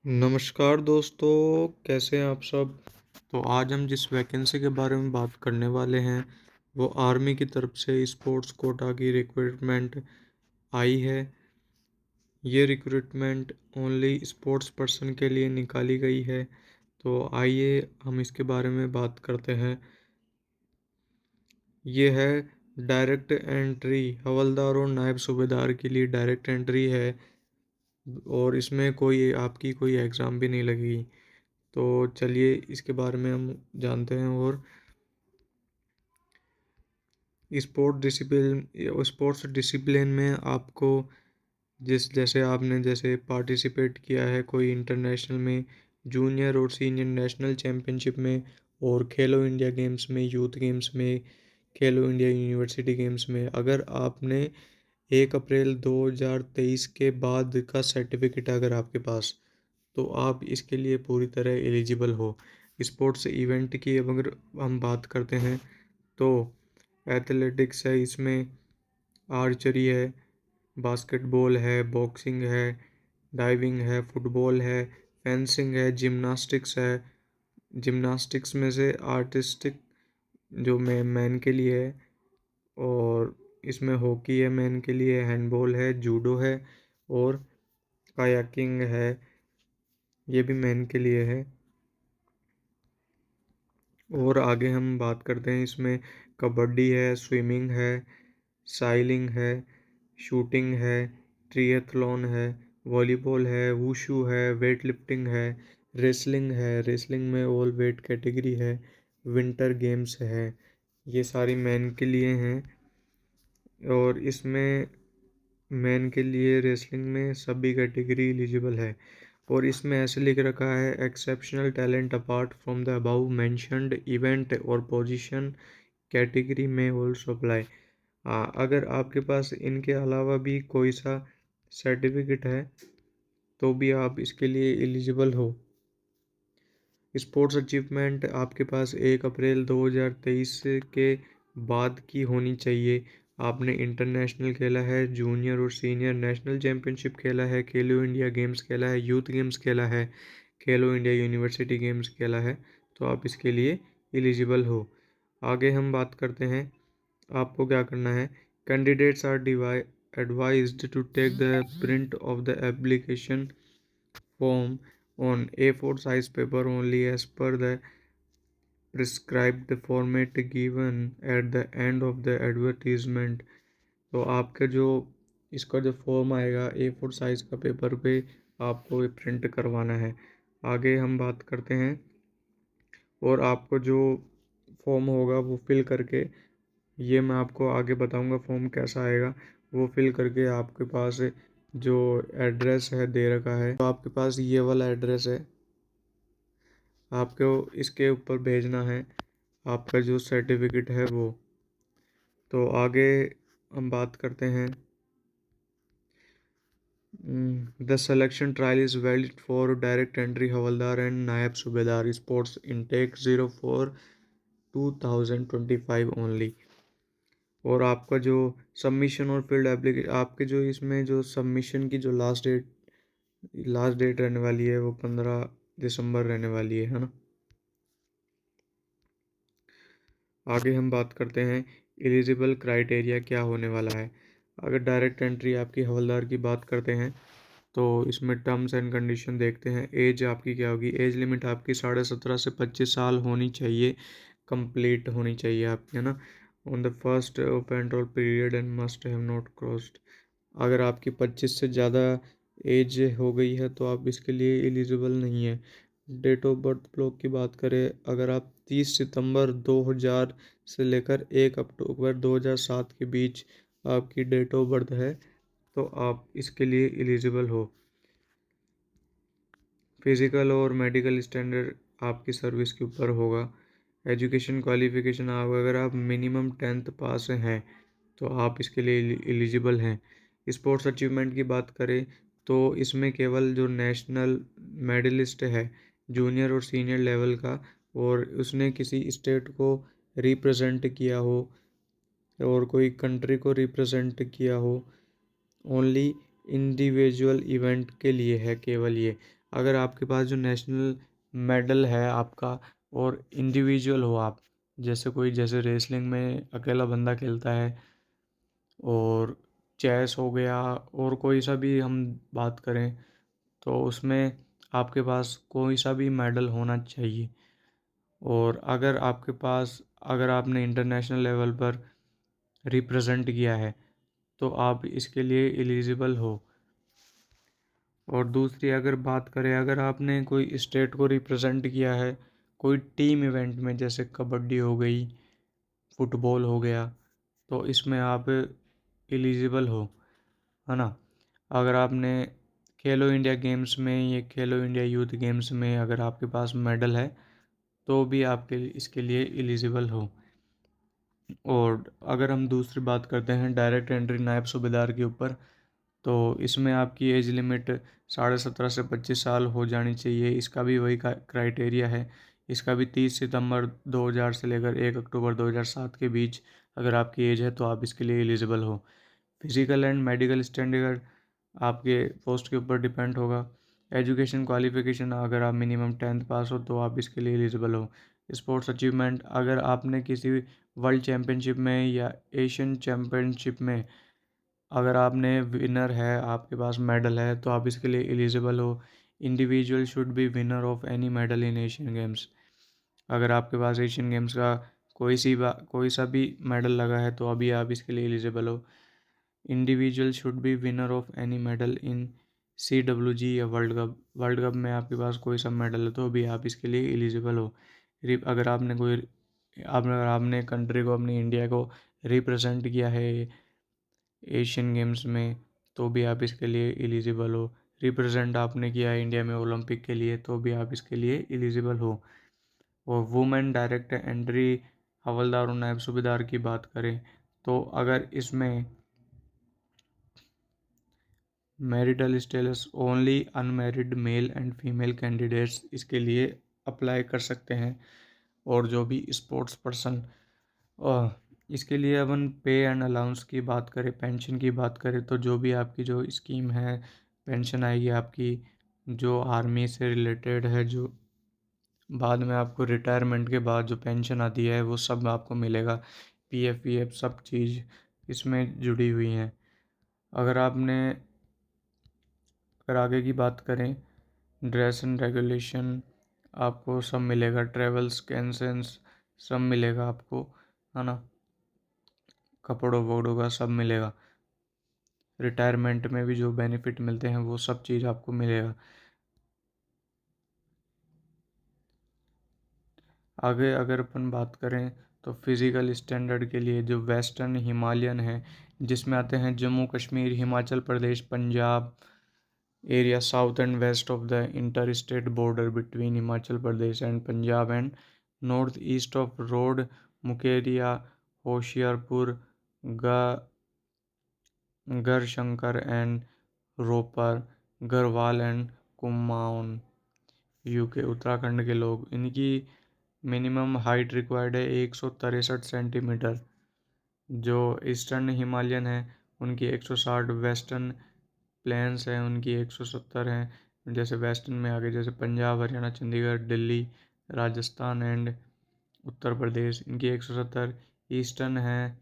नमस्कार दोस्तों, कैसे हैं आप सब। तो आज हम जिस वैकेंसी के बारे में बात करने वाले हैं वो आर्मी की तरफ से स्पोर्ट्स कोटा की रिक्रूटमेंट आई है। ये रिक्रूटमेंट ओनली स्पोर्ट्स पर्सन के लिए निकाली गई है। तो आइए हम इसके बारे में बात करते हैं। ये है डायरेक्ट एंट्री, हवलदार और नायब सूबेदार के लिए डायरेक्ट एंट्री है और इसमें कोई आपकी कोई एग्ज़ाम भी नहीं लगेगी। तो चलिए इसके बारे में हम जानते हैं। और स्पोर्ट्स डिसिप्लिन में आपको जैसे आपने जैसे पार्टिसिपेट किया है कोई इंटरनेशनल में, जूनियर और सीनियर नेशनल चैम्पियनशिप में, और खेलो इंडिया गेम्स में, यूथ गेम्स में, खेलो इंडिया यूनिवर्सिटी गेम्स में, अगर आपने 1 अप्रैल 2023 के बाद का सर्टिफिकेट अगर आपके पास, तो आप इसके लिए पूरी तरह एलिजिबल हो। स्पोर्ट्स इवेंट की अगर हम बात करते हैं तो एथलेटिक्स है, इसमें आर्चरी है, बास्केटबॉल है, बॉक्सिंग है, डाइविंग है, फुटबॉल है, फेंसिंग है, जिम्नास्टिक्स है। जिम्नास्टिक्स में से आर्टिस्टिक जो मैन के लिए है, और इसमें हॉकी है मैन के लिए, हैंडबॉल है, जूडो है, और कायाकिंग है, ये भी मैन के लिए है। और आगे हम बात करते हैं, इसमें कबड्डी है, स्विमिंग है, साइलिंग है, शूटिंग है, ट्रिएथलॉन है, वॉलीबॉल है, वुशु है, वेट लिफ्टिंग है, रेसलिंग है, रेसलिंग में ऑल वेट कैटेगरी है, विंटर गेम्स है। ये सारी मैन के लिए हैं। और इसमें मैन के लिए रेसलिंग में सभी कैटेगरी एलिजिबल है। और इसमें ऐसे लिख रखा है, exceptional talent apart from the above mentioned event और पोजीशन कैटेगरी में ऑल्सो अप्लाई। अगर आपके पास इनके अलावा भी कोई सा सर्टिफिकेट है तो भी आप इसके लिए एलिजिबल हो। स्पोर्ट्स अचीवमेंट आपके पास 1 अप्रैल 2023 के बाद की होनी चाहिए। आपने इंटरनेशनल खेला है, जूनियर और सीनियर नेशनल चैम्पियनशिप खेला है, खेलो इंडिया गेम्स खेला है, यूथ गेम्स खेला है, खेलो इंडिया यूनिवर्सिटी गेम्स खेला है, तो आप इसके लिए एलिजिबल हो। आगे हम बात करते हैं, आपको क्या करना है। Candidates are advised to take the print of the application form on A4 size paper only as per the prescribed format given at the end of the advertisement। तो आपका जो इसका जो फॉर्म आएगा A4 साइज़ का paper पे आपको ये प्रिंट करवाना है। आगे हम बात करते हैं, और आपको जो फॉर्म होगा वो फिल करके, ये मैं आपको आगे बताऊंगा फॉर्म कैसा आएगा, वो फिल करके आपके पास जो एड्रेस है दे रखा है, तो आपके पास ये वाला एड्रेस है, आपको इसके ऊपर भेजना है आपका जो सर्टिफिकेट है वो। तो आगे हम बात करते हैं, the selection trial is valid for direct entry havildar and नायब सूबेदार स्पोर्ट्स इनटेक 04/2025 ओनली। और आपका जो सबमिशन और फील्ड एप्लीकेशन, आपके जो इसमें जो सबमिशन की जो लास्ट डेट रहने वाली है वो 15 दिसंबर रहने वाली है ना। आगे हम बात करते हैं, एलिजिबल क्राइटेरिया क्या होने वाला है। अगर डायरेक्ट एंट्री आपकी हवलदार की बात करते हैं तो इसमें टर्म्स एंड कंडीशन देखते हैं। एज आपकी क्या होगी, एज लिमिट आपकी 17.5 से 25 साल होनी चाहिए, कंप्लीट होनी चाहिए आपकी, है ना। On the first of enrol period and must have not crossed. अगर आपकी 25 से ज़्यादा एज हो गई है तो आप इसके लिए एलिजिबल नहीं है। डेट ऑफ बर्थ ब्लॉक की बात करें, अगर आप 30 सितंबर 2000 से लेकर 1 अक्टूबर 2007 के बीच आपकी डेट ऑफ बर्थ है तो आप इसके लिए एलिजिबल हो। फिज़िकल और मेडिकल स्टैंडर्ड आपकी सर्विस के ऊपर होगा। एजुकेशन क्वालिफ़िकेशन, आप अगर आप मिनिमम 10th पास हैं तो आप इसके लिए एलिजिबल हैं। स्पोर्ट्स अचीवमेंट की बात करें तो इसमें केवल जो नेशनल मेडलिस्ट है जूनियर और सीनियर लेवल का, और उसने किसी स्टेट को रिप्रेजेंट किया हो और कोई कंट्री को रिप्रेजेंट किया हो, ओनली इंडिविजुअल इवेंट के लिए है केवल ये। अगर आपके पास जो नेशनल मेडल है आपका और इंडिविजुअल हो आप, जैसे कोई जैसे रेसलिंग में अकेला बंदा खेलता है, और चेस हो गया, और कोई सा भी हम बात करें तो उसमें आपके पास कोई सा भी मेडल होना चाहिए। और अगर आपने इंटरनेशनल लेवल पर रिप्रेजेंट किया है तो आप इसके लिए एलिजिबल हो। और दूसरी अगर बात करें, अगर आपने कोई स्टेट को रिप्रेजेंट किया है कोई टीम इवेंट में, जैसे कबड्डी हो गई, फुटबॉल हो गया, तो इसमें आप एलिजिबल हो, है ना। अगर आपने खेलो इंडिया गेम्स में, ये खेलो इंडिया यूथ गेम्स में अगर आपके पास मेडल है तो भी आपके इसके लिए एलिजिबल हो। और अगर हम दूसरी बात करते हैं डायरेक्ट एंट्री नायब सूबेदार के ऊपर, तो इसमें आपकी एज लिमिट 17.5 से 25 साल हो जानी चाहिए। इसका भी वही क्राइटेरिया है। इसका भी 30 सितंबर 2000 से लेकर 1 अक्टूबर 2007 के बीच अगर आपकी एज है तो आप इसके लिए एलिजिबल हो। फिजिकल एंड मेडिकल स्टैंडर्ड आपके पोस्ट के ऊपर डिपेंड होगा। एजुकेशन क्वालिफिकेशन, अगर आप मिनिमम 10th पास हो तो आप इसके लिए एलिजिबल हो। स्पोर्ट्स अचीवमेंट, अगर आपने किसी वर्ल्ड चैम्पियनशिप में या एशियन चैम्पियनशिप में अगर आपने विनर है, आपके पास मेडल है, तो आप इसके लिए एलिजिबल हो। Individual should be winner of any medal in Asian games, अगर आपके पास एशियन गेम्स का कोई सा भी मेडल लगा है तो अभी आप इसके लिए एलिजिबल हो। Individual should be winner of any medal in CWG या वर्ल्ड कप में आपके पास कोई सा मेडल है तो भी आप इसके लिए एलिजिबल हो। अगर आपने कंट्री को, अपनी इंडिया को रिप्रेजेंट किया है एशियन गेम्स में तो भी आप इसके लिए एलिजिबल हो। रिप्रेजेंट आपने किया है इंडिया में ओलंपिक के लिए तो भी आप इसके लिए एलिजिबल हो। और वुमेन डायरेक्ट एंट्री हवलदार और नायब सूबेदार की बात करें तो अगर इसमें marital status only unmarried male and female candidates इसके लिए अप्लाई कर सकते हैं। और जो भी स्पोर्ट्स पर्सन, इसके लिए अपन पे एंड अलाउंस की बात करें, पेंशन की बात करें, तो जो भी आपकी जो स्कीम है पेंशन आएगी आपकी, जो आर्मी से रिलेटेड है, जो बाद में आपको रिटायरमेंट के बाद जो पेंशन आती है वो सब आपको मिलेगा। PF वीएफ सब चीज़ इसमें जुड़ी हुई हैं। अगर आपने अगर आगे की बात करें, ड्रेस एंड रेगुलेशन आपको सब मिलेगा, ट्रेवल्स कैंसेंस सब मिलेगा आपको, है ना, कपड़ों वपड़ों का सब मिलेगा। रिटायरमेंट में भी जो बेनिफिट मिलते हैं वो सब चीज़ आपको मिलेगा। आगे अगर अपन बात करें तो फिज़िकल स्टैंडर्ड के लिए जो वेस्टर्न हिमालयन है, जिसमें आते हैं Jammu Kashmir, Himachal Pradesh, Punjab area, south and west of the inter state border between Himachal Pradesh and Punjab and north east of road, Mukerian, Hoshiarpur, Garhshankar and Ropar, Garhwal and Kumaon, UK Uttarakhand के लोग, इनकी मिनिमम हाइट रिक्वायर्ड है 163 सेंटीमीटर। जो ईस्टर्न हिमालयन है उनकी 160, वेस्टर्न प्लेन्स हैं उनकी 170 हैं। जैसे वेस्टर्न में आगे जैसे पंजाब, हरियाणा, चंडीगढ़, दिल्ली, राजस्थान एंड उत्तर प्रदेश, इनकी 170। ईस्टर्न है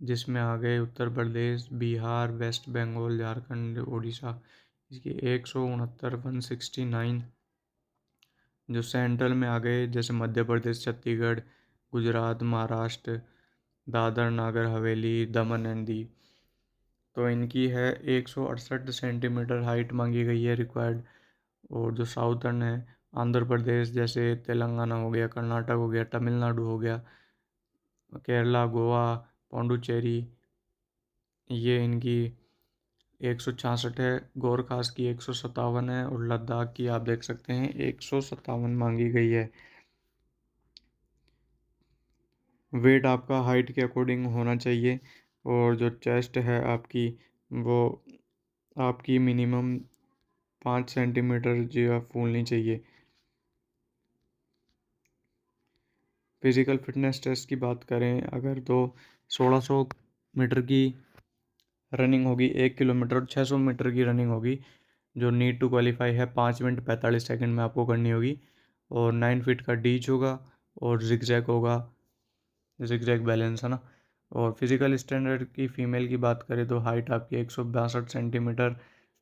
जिसमें आ गए उत्तर प्रदेश, बिहार, वेस्ट बंगाल, झारखंड, उड़ीसा, इसकी 169, 169। जो सेंट्रल में आ गए जैसे मध्य प्रदेश, छत्तीसगढ़, गुजरात, महाराष्ट्र, दादर नागर हवेली, दमन एंड दीव, तो इनकी है 168 सेंटीमीटर हाइट मांगी गई है रिक्वायर्ड। और जो साउथर्न है, आंध्र प्रदेश, जैसे तेलंगाना हो गया, कर्नाटक हो गया, तमिलनाडु हो गया, केरला, गोवा, पौंडुचेरी, ये इनकी 166 है। गोरखास की 157 है और लद्दाख की आप देख सकते हैं 157 मांगी गई है। वेट आपका हाइट के अकॉर्डिंग होना चाहिए। और जो चेस्ट है आपकी, वो आपकी मिनिमम 5 सेंटीमीटर जो है फूलनी चाहिए। फिज़िकल फिटनेस टेस्ट की बात करें अगर तो 1600 मीटर की रनिंग होगी 1 किलोमीटर, और 600 मीटर की रनिंग होगी जो नीड टू क्वालिफाई है 5 मिनट 45 सेकंड में आपको करनी होगी। और 9 फीट का डीच होगा और जिगजैग होगा, जिगजैग बैलेंस है ना। और फिजिकल स्टैंडर्ड की फ़ीमेल की बात करें तो हाइट आपकी 162 सेंटीमीटर,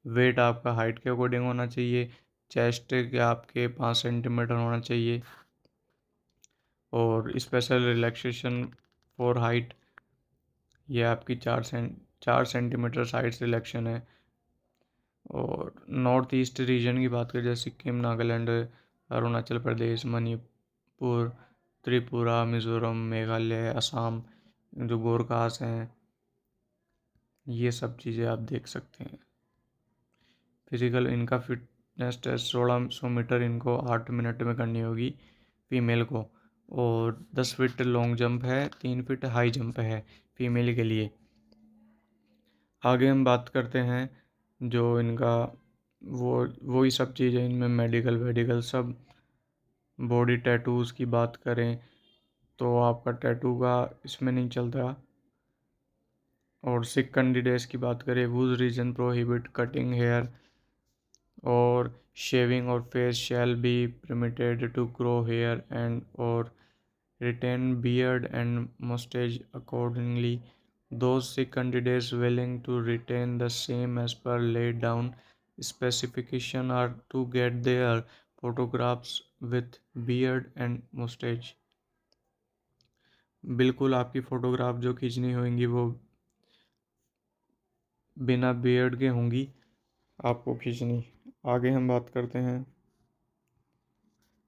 वेट आपका हाइट के अकॉर्डिंग होना चाहिए, चेस्ट के आपके 5 सेंटीमीटर होना चाहिए। और स्पेशल रिलैक्सेशन फॉर हाइट, ये आपकी 4 सेंटीमीटर साइड रिलैक्शन है। और नॉर्थ ईस्ट रीजन की बात करें जैसे सिक्किम, नागालैंड, अरुणाचल प्रदेश, मणिपुर, त्रिपुरा, मिज़ोरम, मेघालय, असम, जो गोरखास हैं, ये सब चीज़ें आप देख सकते हैं। फिजिकल इनका फिटनेस टेस्ट 1600 मीटर इनको 8 मिनट में करनी होगी फीमेल को। और 10 फीट लॉन्ग जंप है, 3 फीट हाई जंप है फीमेल के लिए। आगे हम बात करते हैं जो इनका वो वही सब चीज़ें इनमें मेडिकल वेडिकल सब। बॉडी टैटूज़ की बात करें तो आपका टैटू का इसमें नहीं चलता। और सिख कैंडिडेट्स की बात करें, whose reason prohibit cutting hair और शेविंग और face shall be permitted to grow hair and और retain beard and mustache accordingly. Those Sikh candidates willing to retain the same as per laid down specification are to get their photographs with beard and mustache. बिल्कुल आपकी photograph जो खींचनी होंगी वो बिना beard के होंगी आपको खींचनी। आगे हम बात करते हैं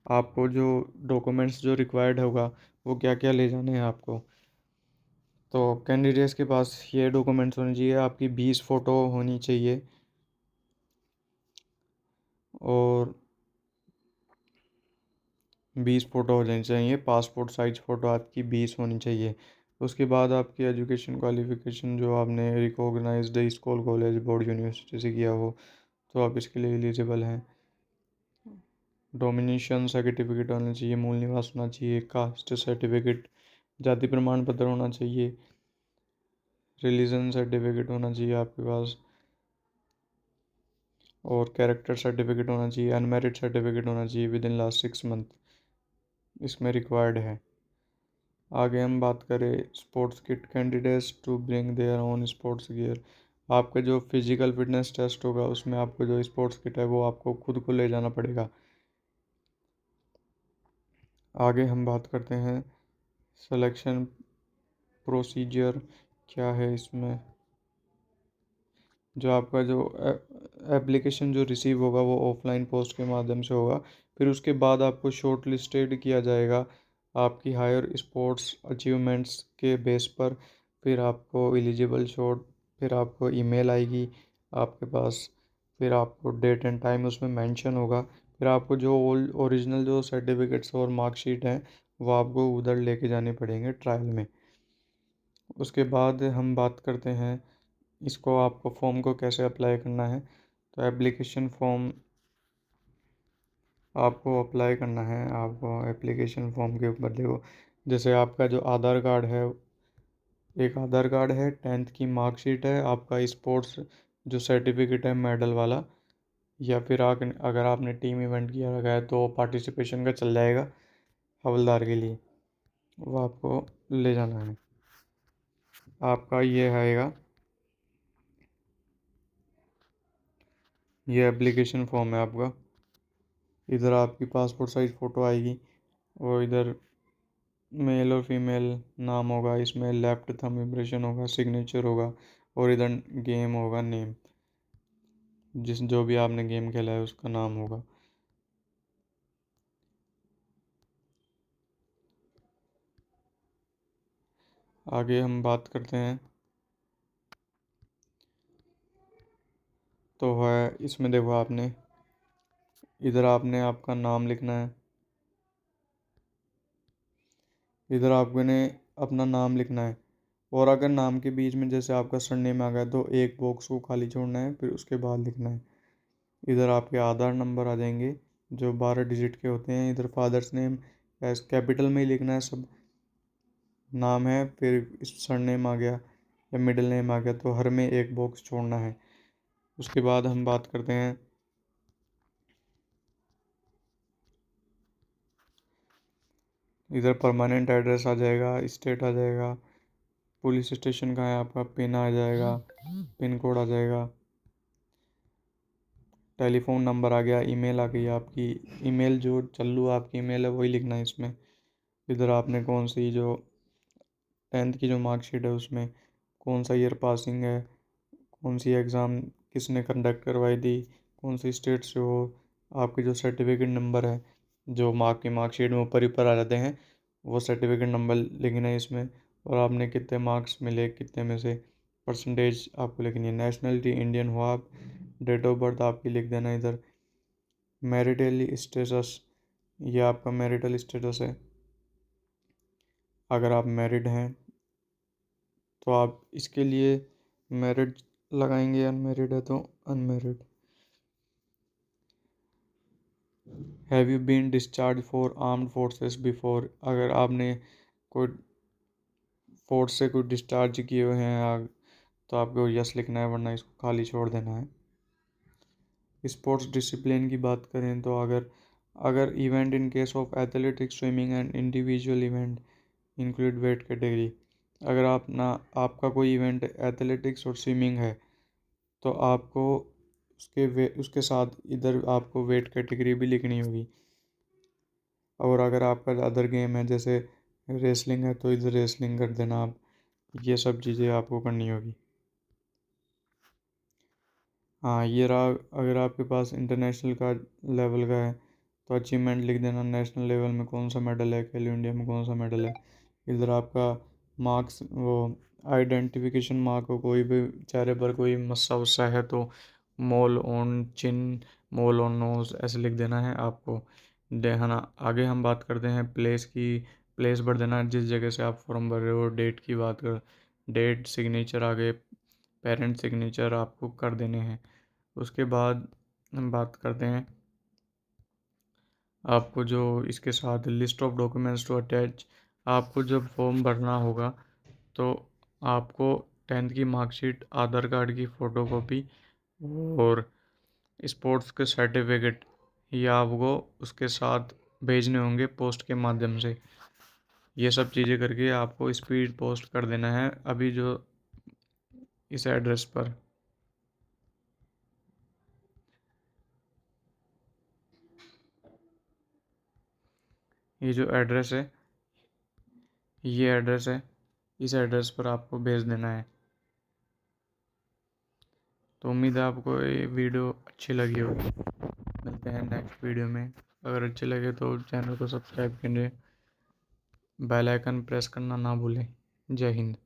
आपको जो डॉक्यूमेंट्स जो रिक्वायर्ड होगा वो क्या क्या ले जाने हैं आपको। तो कैंडिडेट्स के पास ये डॉक्यूमेंट्स होने चाहिए, आपकी 20 फ़ोटो होनी चाहिए और 20 फ़ोटो हो जानी चाहिए, पासपोर्ट साइज फ़ोटो आपकी 20 होनी चाहिए। उसके बाद आपकी एजुकेशन क्वालिफ़िकेशन जो आपने recognised school college board university से किया हो तो आप इसके लिए एलिजिबल हैं। डोमिनेशन सर्टिफिकेट होना चाहिए, मूल निवास होना चाहिए, कास्ट सर्टिफिकेट, जाति प्रमाण पत्र होना चाहिए, रिलीजन सर्टिफिकेट होना चाहिए आपके पास, और कैरेक्टर सर्टिफिकेट होना चाहिए, अनमेरिड सर्टिफिकेट होना चाहिए विद इन लास्ट 6 मंथ, इसमें रिक्वायर्ड है। आगे हम बात करें sports kit, candidates to bring their own sports gear. आपका जो फिजिकल फिटनेस टेस्ट होगा उसमें आपको जो स्पोर्ट्स किट है वो आपको खुद को ले जाना पड़ेगा। आगे हम बात करते हैं सिलेक्शन प्रोसीजर क्या है इसमें। जो आपका जो एप्लीकेशन जो रिसीव होगा वो ऑफलाइन पोस्ट के माध्यम से होगा, फिर उसके बाद आपको शॉर्ट लिस्टेड किया जाएगा आपकी हायर स्पोर्ट्स अचीवमेंट्स के बेस पर। फिर आपको एलिजिबल शॉर्ट, फिर आपको ईमेल आएगी आपके पास, फिर आपको डेट एंड टाइम उसमें मेंशन होगा, फिर आपको जो ओरिजिनल जो सर्टिफिकेट्स और मार्कशीट हैं वो आपको उधर लेके जाने पड़ेंगे ट्रायल में। उसके बाद हम बात करते हैं इसको आपको फॉर्म को कैसे अप्लाई करना है। तो एप्लीकेशन फॉर्म आपको अप्लाई करना है, आपको एप्लीकेशन फॉर्म के ऊपर देखो जैसे आपका जो आधार कार्ड है, एक आधार कार्ड है, 10th की मार्कशीट है, आपका स्पोर्ट्स जो सर्टिफिकेट है मेडल वाला, या फिर अगर आपने टीम इवेंट किया रखा है तो पार्टिसिपेशन का चल जाएगा हवलदार के लिए, वो आपको ले जाना है। आपका ये आएगा, ये एप्लीकेशन फॉर्म है आपका। इधर आपकी पासपोर्ट साइज़ फ़ोटो आएगी और इधर मेल और फीमेल नाम होगा, इसमें लेफ्ट थंब इम्प्रेशन होगा, सिग्नेचर होगा, और इधर गेम होगा नेम, जिस जो भी आपने गेम खेला है उसका नाम होगा। आगे हम बात करते हैं तो है इसमें देखो आपने इधर आपने आपका नाम लिखना है, इधर आपने अपना नाम लिखना है, और अगर नाम के बीच में जैसे आपका सरनेम आ गया तो एक बॉक्स को खाली छोड़ना है, फिर उसके बाद लिखना है। इधर आपके आधार नंबर आ जाएंगे जो 12 डिजिट के होते हैं, इधर फादर्स नेम एस कैपिटल में ही लिखना है, सब नाम है, फिर सरनेम आ गया या मिडिल नेम आ गया तो हर में एक बॉक्स छोड़ना है। उसके बाद हम बात करते हैं इधर परमानेंट एड्रेस आ जाएगा, स्टेट आ जाएगा, पुलिस स्टेशन का है आपका, पिन आ जाएगा, पिन कोड आ जाएगा, टेलीफोन नंबर आ गया, ईमेल आ गई आपकी। ईमेल जो चालू आपकी ईमेल है वही लिखना है इसमें। इधर आपने कौन सी जो 10th की जो मार्कशीट है उसमें कौन सा ईयर पासिंग है, कौन सी एग्ज़ाम किसने कंडक्ट करवाई थी, कौन सी स्टेट से हो, आपके जो सर्टिफिकेट नंबर है जो मार्क की मार्कशीट में ऊपर ऊपर आ जाते हैं, वो सर्टिफिकेट नंबर लिखना है इसमें। और आपने कितने मार्क्स मिले, कितने में से परसेंटेज आपको लिखनी है। नेशनलिटी इंडियन हो आप, डेट ऑफ बर्थ आपकी लिख देना इधर। मैरिटल स्टेटस, ये आपका मैरिटल स्टेटस है। अगर आप मैरिड हैं तो आप इसके लिए मैरिड लगाएंगे, अनमैरिड है तो unmarried. Have you been discharge for armed forces before, अगर आपने कोई फोर्स से कोई डिस्चार्ज किए हुए हैं तो आपको यस लिखना है, वरना इसको खाली छोड़ देना है। स्पोर्ट्स डिसिप्लिन की बात करें तो अगर अगर event in case of athletics, swimming and individual event include weight category, अगर आपका कोई इवेंट एथलेटिक्स और स्विमिंग है तो आपको उसके साथ इधर आपको वेट कैटेगरी भी लिखनी होगी। और अगर आपका अदर गेम है जैसे रेसलिंग है तो इधर रेसलिंग कर देना आप। ये सब चीज़ें आपको करनी होगी। हाँ, ये रहा। अगर आपके पास इंटरनेशनल का लेवल का है तो अचीवमेंट लिख देना, नेशनल लेवल में कौन सा मेडल है, खेलो इंडिया में कौन सा मेडल है। इधर आपका मार्क्स, वो आइडेंटिफिकेशन मार्क हो, कोई भी चेहरे पर कोई मस्सा वस्सा है तो mole on chin, mole on nose ऐसे लिख देना है आपको। है ना। आगे हम बात करते हैं प्लेस की। प्लेस भर देना है जिस जगह से आप फॉर्म भर रहे हो। डेट की बात कर, डेट सिग्नेचर आगे, पेरेंट सिग्नेचर आपको कर देने हैं। उसके बाद हम बात करते हैं आपको जो इसके साथ list of documents to attach. आपको जब फॉर्म भरना होगा तो आपको 10th की मार्कशीट, आधार कार्ड की फ़ोटोकॉपी और स्पोर्ट्स के सर्टिफिकेट, ये आपको उसके साथ भेजने होंगे पोस्ट के माध्यम से। ये सब चीज़ें करके आपको स्पीड पोस्ट कर देना है अभी जो इस एड्रेस पर। ये जो एड्रेस है, ये एड्रेस है, इस एड्रेस पर आपको भेज देना है। तो उम्मीद है आपको ये वीडियो अच्छी लगी होगी। मिलते हैं नेक्स्ट वीडियो में। अगर अच्छे लगे तो चैनल को सब्सक्राइब करें, बेल आइकन प्रेस करना ना भूलें। जय हिंद।